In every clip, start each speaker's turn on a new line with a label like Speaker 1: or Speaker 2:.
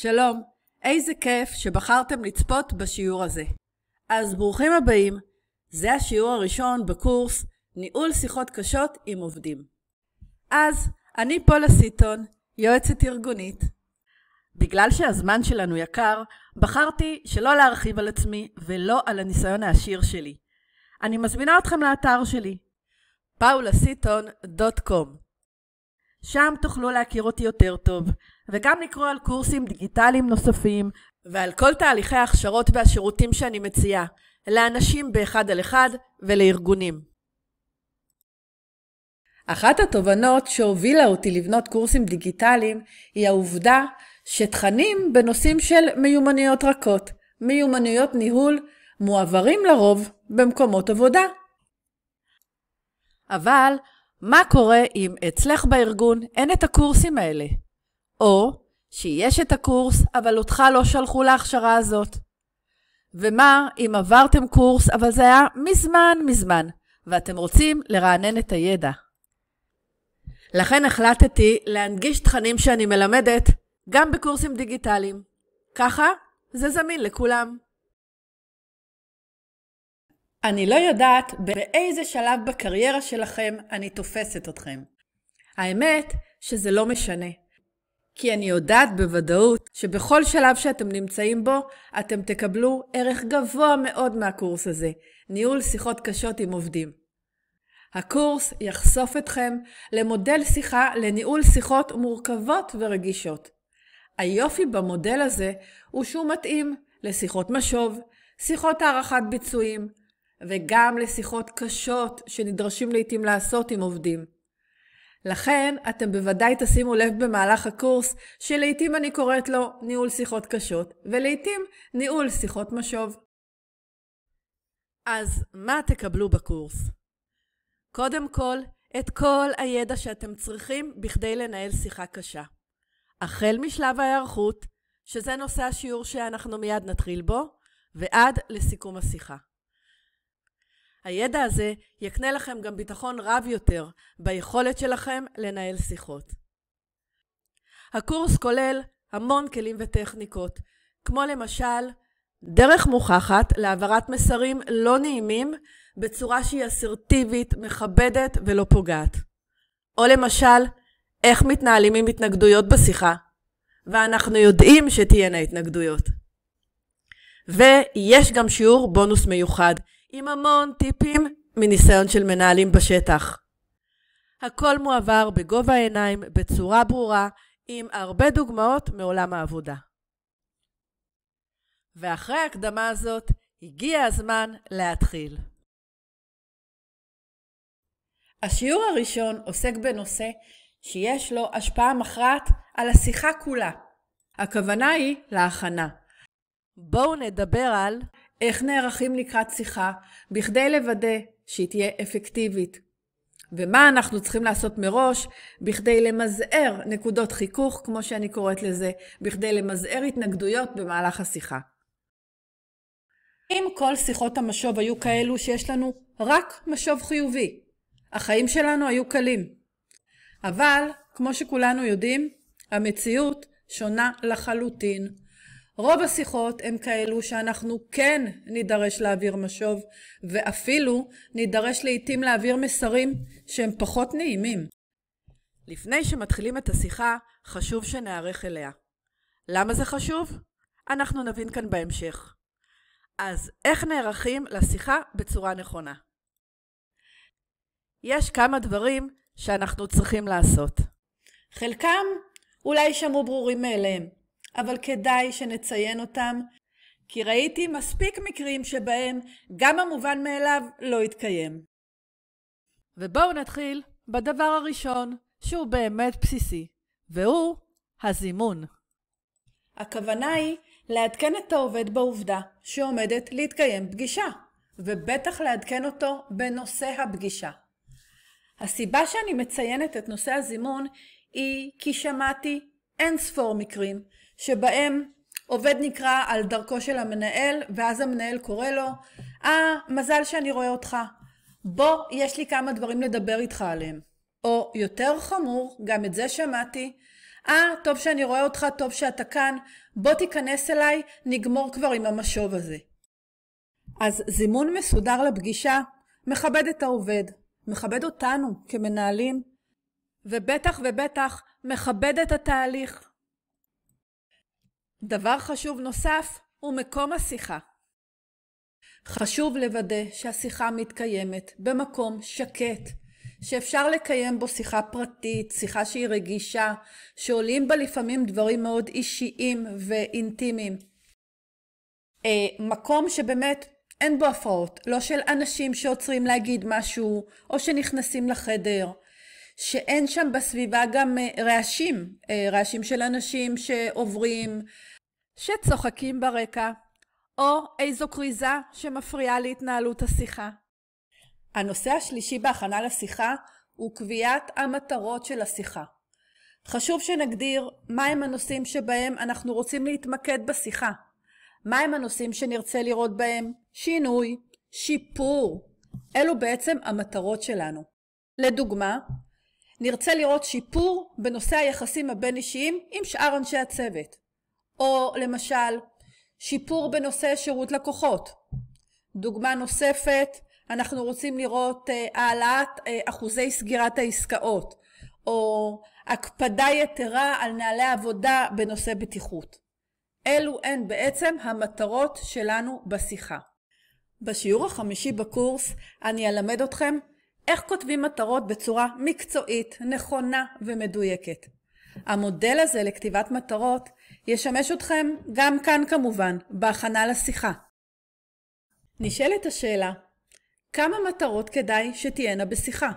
Speaker 1: שלום, איזה כיף שבחרתם לצפות בשיעור הזה. אז ברוכים הבאים, זה השיעור הראשון בקורס ניהול שיחות קשות עם עובדים. אז אני פולה סיטון, יועצת ארגונית. בגלל שהזמן שלנו יקר, בחרתי שלא להרחיב על עצמי ולא על הניסיון העשיר שלי. אני מזמינה אתכם לאתר שלי, paulasiton.com. שם תוכלו להכיר אותי יותר טוב, וגם לקרוא על קורסים דיגיטליים נוספים, ועל כל תהליכי ההכשרות והשירותים שאני מציעה, לאנשים באחד על אחד ולארגונים. אחת התובנות שהובילה אותי לבנות קורסים דיגיטליים, היא העובדה שתכנים בנושאים של מיומנויות רכות, מיומנויות ניהול, מועברים לרוב במקומות עבודה. אבל מה קורה אם אצלך בארגון אין את הקורסים האלה? או שיש את הקורס אבל אותך לא שלחו להכשרה הזאת? ומה אם עברתם קורס אבל זה היה מזמן ואתם רוצים לרענן את הידע? לכן החלטתי להנגיש תכנים שאני מלמדת גם בקורסים דיגיטליים. ככה זה זמין לכולם. אני לא יודעת באיזה שלב בקריירה שלכם אני תופסת אתכם. האמת שזה לא משנה. כי אני יודעת בוודאות שבכל שלב שאתם נמצאים בו, אתם תקבלו ערך גבוה מאוד מהקורס הזה, ניהול שיחות קשות עם עובדים. הקורס יחשוף אתכם למודל שיחה לניהול שיחות מורכבות ורגישות. היופי במודל הזה הוא שהוא מתאים לשיחות משוב, שיחות הערכת ביצועים, וגם לשיחות קשות שנדרשים לעתים לעשות עם עובדים. לכן אתם בוודאי תשימו לב במהלך הקורס שלעתים אני קוראת לו ניהול שיחות קשות ולעתים ניהול שיחות משוב. אז מה תקבלו בקורס? קודם כל, את כל הידע שאתם צריכים בכדי לנהל שיחה קשה. החל משלב ההיערכות, שזה נושא השיעור שאנחנו מיד נתחיל בו, ועד לסיכום השיחה. הידע הזה יקנה לכם גם ביטחון רב יותר ביכולת שלכם לנהל שיחות. הקורס כולל המון כלים וטכניקות, כמו למשל דרך מוכחת להעברת מסרים לא נעימים בצורה שהיא אסרטיבית, מכבדת ולא פוגעת. או למשל, איך מתנהלים עם התנגדויות בשיחה, ואנחנו יודעים שתהיינה התנגדויות. ויש גם שיעור בונוס מיוחד, עם המון טיפים מניסיון של מנהלים בשטח. הכל מועבר בגובה העיניים, בצורה ברורה, עם הרבה דוגמאות מעולם העבודה. ואחרי ההקדמה הזאת, הגיע הזמן להתחיל. השיעור הראשון עוסק בנושא שיש לו השפעה מכרעת על השיחה כולה. הכוונה היא להכנה. בואו נדבר על איך נערכים לקראת שיחה בכדי לוודא שהיא תהיה אפקטיבית. ומה אנחנו צריכים לעשות מראש בכדי למזער נקודות חיכוך, כמו שאני קוראת לזה, בכדי למזער התנגדויות במהלך השיחה. אם כל שיחות המשוב היו כאלו שיש לנו רק משוב חיובי, החיים שלנו היו קלים. אבל, כמו שכולנו יודעים, המציאות שונה לחלוטין. רוב השיחות הם כאלו שאנחנו כן נידרש להעביר משוב, ואפילו נידרש לעתים להעביר מסרים שהם פחות נעימים. לפני שמתחילים את השיחה, חשוב שנערך אליה. למה זה חשוב? אנחנו נבין כאן בהמשך. אז איך נערכים לשיחה בצורה נכונה? יש כמה דברים שאנחנו צריכים לעשות. חלקם אולי שמעו ברורים מאליהם, אבל כדאי שנציין אותם, כי ראיתי מספיק מקרים שבהם גם המובן מאליו לא יתקיים. ובואו נתחיל בדבר הראשון, שהוא באמת בסיסי, והוא הזימון. הכוונה היא לעדכן את העובד בעובדה שעומדת להתקיים פגישה, ובטח לעדכן אותו בנושא הפגישה. הסיבה שאני מציינת את נושא הזימון היא כי שמעתי אין ספור מקרים שבהם עובד נקרא על דרכו של המנהל, ואז המנהל קורא לו, מזל שאני רואה אותך, בוא, יש לי כמה דברים לדבר איתך עליהם. או יותר חמור, גם את זה שמעתי, טוב שאני רואה אותך, טוב שאתה כאן, בוא תיכנס אליי, נגמור כבר עם המשוב הזה. אז זימון מסודר לפגישה מכבד את העובד, מכבד אותנו כמנהלים, ובטח מכבד את התהליך. דבר חשוב נוסף הוא מקום השיחה. חשוב לוודא שהשיחה מתקיימת במקום שקט, שאפשר לקיים בו שיחה פרטית, שיחה שהיא רגישה, שעולים בה לפעמים דברים מאוד אישיים ואינטימיים. מקום שבאמת אין בו הפרעות, לא של אנשים שעוצרים להגיד משהו או שנכנסים לחדר, שאין שם בסביבה גם רעשים של אנשים שעוברים, שצוחקים ברקע, או איזו קריזה שמפריעה להתנהלות השיחה. הנושא השלישי בהכנה לשיחה הוא קביעת המטרות של השיחה. חשוב שנגדיר מהם הנושאים שבהם אנחנו רוצים להתמקד בשיחה. מהם הנושאים שנרצה לראות בהם שינוי, שיפור. אלו בעצם המטרות שלנו. לדוגמה, נרצה לראות שיפור בנושא היחסים הבין-אישיים עם שאר אנשי הצוות. או למשל, שיפור בנושא שירות לקוחות. דוגמה נוספת, אנחנו רוצים לראות העלאת אחוזי סגירת העסקאות, או הקפדה יתרה על נהלי עבודה בנושא בטיחות. אלו הן בעצם המטרות שלנו בשיחה. בשיעור החמישי בקורס אני אלמד אתכם איך כותבים מטרות בצורה מקצועית, נכונה ומדויקת. המודל הזה לכתיבת מטרות ישמש אתכם גם כאן כמובן, בהכנה לשיחה. נשאלת השאלה, כמה מטרות כדאי שתהיינה בשיחה?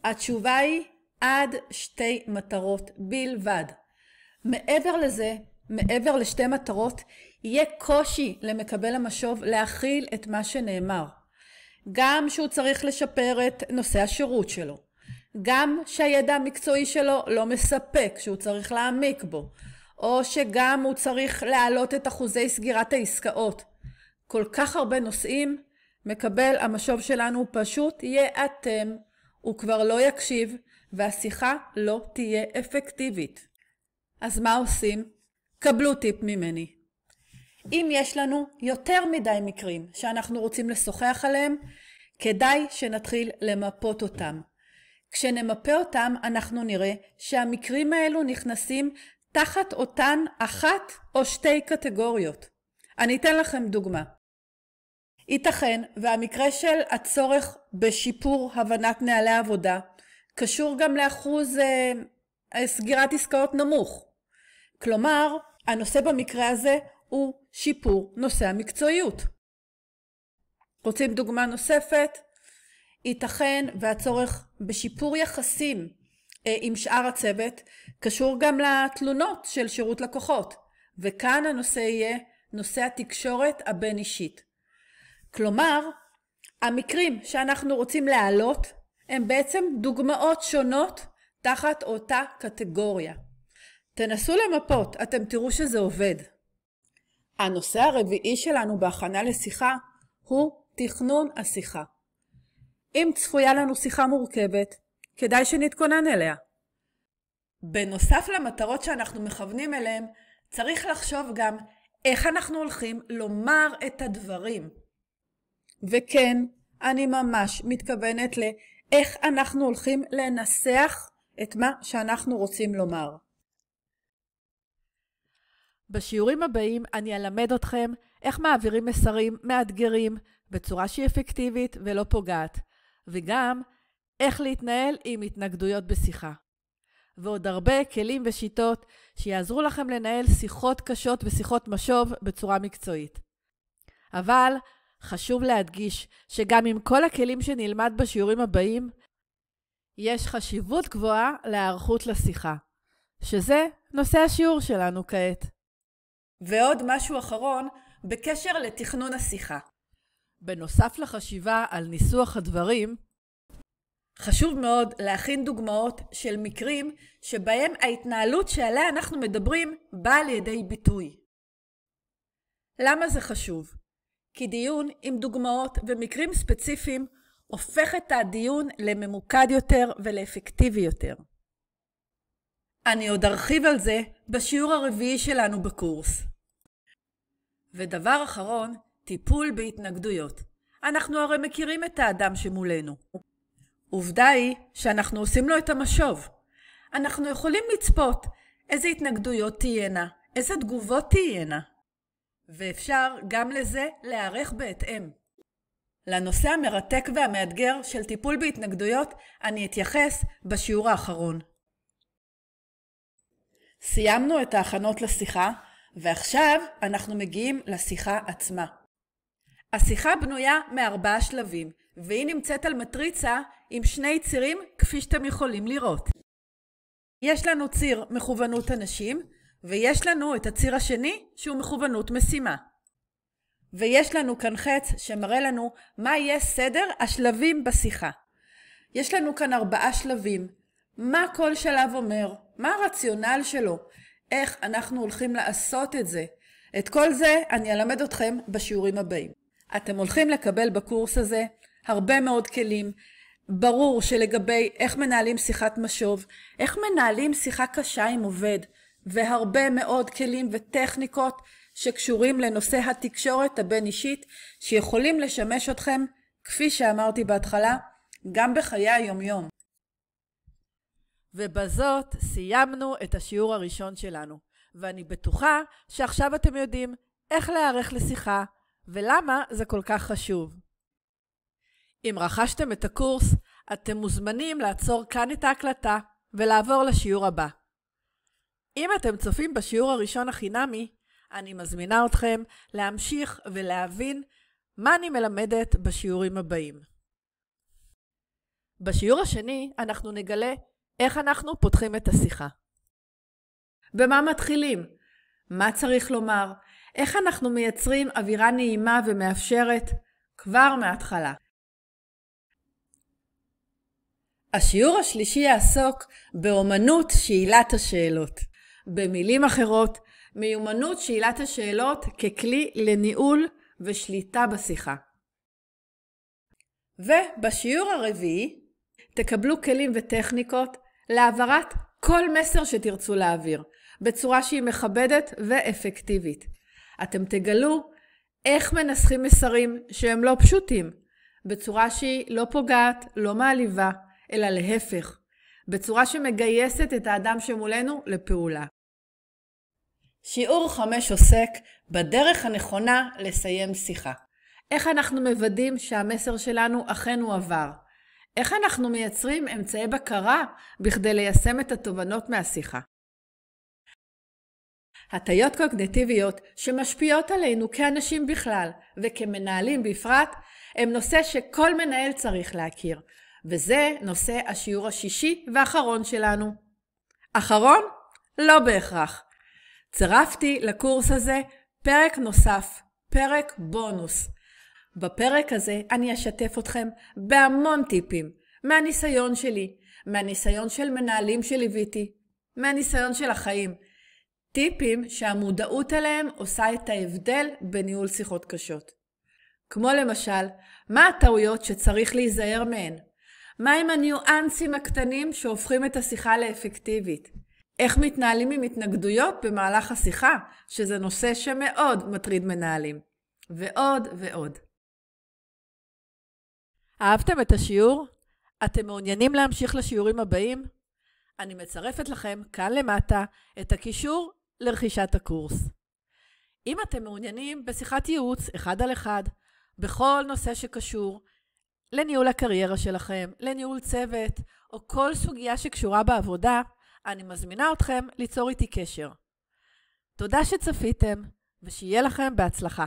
Speaker 1: התשובה היא עד 2 מטרות בלבד. מעבר לזה, מעבר ל2 מטרות, יהיה קושי למקבל המשוב להכיל את מה שנאמר. גם שהוא צריך לשפר את נושא השירות שלו. גם שהידע המקצועי שלו לא מספק, שהוא צריך להעמיק בו. או שגם הוא צריך להעלות את אחוזי סגירת העסקאות. כל כך הרבה נושאים, מקבל המשוב שלנו פשוט יאטם, הוא כבר לא יקשיב, והשיחה לא תהיה אפקטיבית. אז מה עושים? קבלו טיפ ממני. אם יש לנו יותר מדי מקרים שאנחנו רוצים לשוחח עליהם, כדאי שנתחיל למפות אותם. כשנמפה אותם אנחנו נראה שהמקרים האלו נכנסים תחת אותן 1 או 2 קטגוריות. אני אתן לכם דוגמה. ייתכן והמקרה של הצורך בשיפור הבנת נהלי עבודה קשור גם לאחוז סגירת עסקאות נמוך. כלומר, הנושא במקרה הזה הוא שיפור נושא המקצועיות. רוצים דוגמה נוספת? ייתכן והצורך בשיפור יחסים עם שאר הצוות קשור גם לתלונות של שירות לקוחות, וכאן הנושא יהיה נושא התקשורת הבין-אישית. כלומר, המקרים שאנחנו רוצים להעלות הם בעצם דוגמאות שונות תחת אותה קטגוריה. תנסו למפות, אתם תראו שזה עובד. הנושא הרביעי שלנו בהכנה לשיחה הוא תכנון השיחה. אם צפויה לנו שיחה מורכבת, כדאי שנתכונן אליה. בנוסף למטרות שאנחנו מכוונים אליהם, צריך לחשוב גם איך אנחנו הולכים לומר את הדברים. וכן, אני ממש מתכוונת לאיך אנחנו הולכים לנסח את מה שאנחנו רוצים לומר. בשיעורים הבאים אני אלמד אתכם איך מעבירים מסרים מאתגרים בצורה שהיא אפקטיבית ולא פוגעת, וגם איך להתנהל עם התנגדויות בשיחה. ועוד הרבה כלים ושיטות שיעזרו לכם לנהל שיחות קשות ושיחות משוב בצורה מקצועית. אבל חשוב להדגיש שגם עם כל הכלים שנלמד בשיעורים הבאים, יש חשיבות גבוהה להיערכות לשיחה, שזה נושא השיעור שלנו כעת. ועוד משהו אחרון בקשר לתכנון השיחה. בנוסף לחשיבה על ניסוח הדברים, חשוב מאוד להכין דוגמאות של מקרים שבהם ההתנהלות שעליה אנחנו מדברים באה לידי ביטוי. למה זה חשוב? כי דיון עם דוגמאות ומקרים ספציפיים הופך את הדיון לממוקד יותר ולאפקטיבי יותר. אני עוד ארחיב על זה בשיעור הרביעי שלנו בקורס. ודבר אחרון, טיפול בהתנגדויות. אנחנו הרי מכירים את האדם שמולנו. עובדה היא שאנחנו עושים לו את המשוב. אנחנו יכולים לצפות איזה התנגדויות תהיינה, איזה תגובות תהיינה. ואפשר גם לזה להיערך בהתאם. לנושא המרתק והמאתגר של טיפול בהתנגדויות אני אתייחס בשיעור האחרון. סיימנו את ההכנות לשיחה, ועכשיו אנחנו מגיעים לשיחה עצמה. השיחה בנויה מ4 שלבים, והיא נמצאת על מטריצה עם 2 צירים כפי שאתם יכולים לראות. יש לנו ציר מכוונות אנשים, ויש לנו את הציר השני שהוא מכוונות משימה. ויש לנו כאן חץ שמראה לנו מה יהיה סדר השלבים בשיחה. יש לנו כאן 4 שלבים. מה כל שלב אומר? מה הרציונל שלו? איך אנחנו הולכים לעשות את זה? את כל זה אני אלמד אתכם בשיעורים הבאים. אתם הולכים לקבל בקורס הזה הרבה מאוד כלים. ברור שלגבי איך מנהלים שיחת משוב, איך מנהלים שיחה קשה עם עובד, והרבה מאוד כלים וטכניקות שקשורים לנושא התקשורת הבין אישית, שיכולים לשמש אתכם, כפי שאמרתי בהתחלה, גם בחיי היומיום. ובזאת סיימנו את השיעור הראשון שלנו, ואני בטוחה שעכשיו אתם יודעים איך להיערך לשיחה, ולמה זה כל כך חשוב. אם רכשתם את הקורס, אתם מוזמנים לעצור כאן את ההקלטה ולעבור לשיעור הבא. אם אתם צופים בשיעור הראשון החינמי, אני מזמינה אתכם להמשיך ולהבין מה אני מלמדת בשיעורים הבאים. בשיעור השני אנחנו נגלה איך אנחנו פותחים את השיחה. במה מתחילים? מה צריך לומר? איך אנחנו מייצרים אווירה נעימה ומאפשרת כבר מההתחלה? השיעור השלישי יעסוק באומנות שאלת השאלות. במילים אחרות, מיומנות שאלת השאלות ככלי לניהול ושליטה בשיחה. ובשיעור הרביעי תקבלו כלים וטכניקות להעברת כל מסר שתרצו להעביר, בצורה שהיא מכבדת ואפקטיבית. אתם תגלו איך מנסחים מסרים שהם לא פשוטים, בצורה שהיא לא פוגעת, לא מעליבה, אלא להפך, בצורה שמגייסת את האדם שמולנו לפעולה. שיעור 5 עוסק בדרך הנכונה לסיים שיחה. איך אנחנו מוודאים שהמסר שלנו אכן הוא עבר? איך אנחנו מייצרים אמצעי בקרה בכדי ליישם את התובנות מהשיחה? הטיות קוגניטיביות שמשפיעות עלינו כאנשים בכלל וכמנהלים בפרט, הם נושא שכל מנהל צריך להכיר, וזה נושא השיעור השישי והאחרון שלנו. אחרון? לא בהכרח. צירפתי לקורס הזה פרק נוסף, פרק בונוס. בפרק הזה אני אשתף אתכם בהמון טיפים, מהניסיון שלי, מהניסיון של מנהלים שליוויתי, מהניסיון של החיים. טיפים שהמודעות אליהם עושה את ההבדל בניהול שיחות קשות. כמו למשל, מה הטעויות שצריך להיזהר מהן? מהם הניואנסים הקטנים שהופכים את השיחה לאפקטיבית? איך מתנהלים עם התנגדויות במהלך השיחה, שזה נושא שמאוד מטריד מנהלים. ועוד ועוד. אהבתם את השיעור? אתם מעוניינים להמשיך לשיעורים הבאים? אני מצרפת לכם כאן למטה את הקישור לרכישת הקורס. אם אתם מעוניינים בשיחת ייעוץ 1 על 1, בכל נושא שקשור לניהול הקריירה שלכם, לניהול צוות, או כל סוגיה שקשורה בעבודה, אני מזמינה אתכם ליצור איתי קשר. תודה שצפיתם, ושיהיה לכם בהצלחה.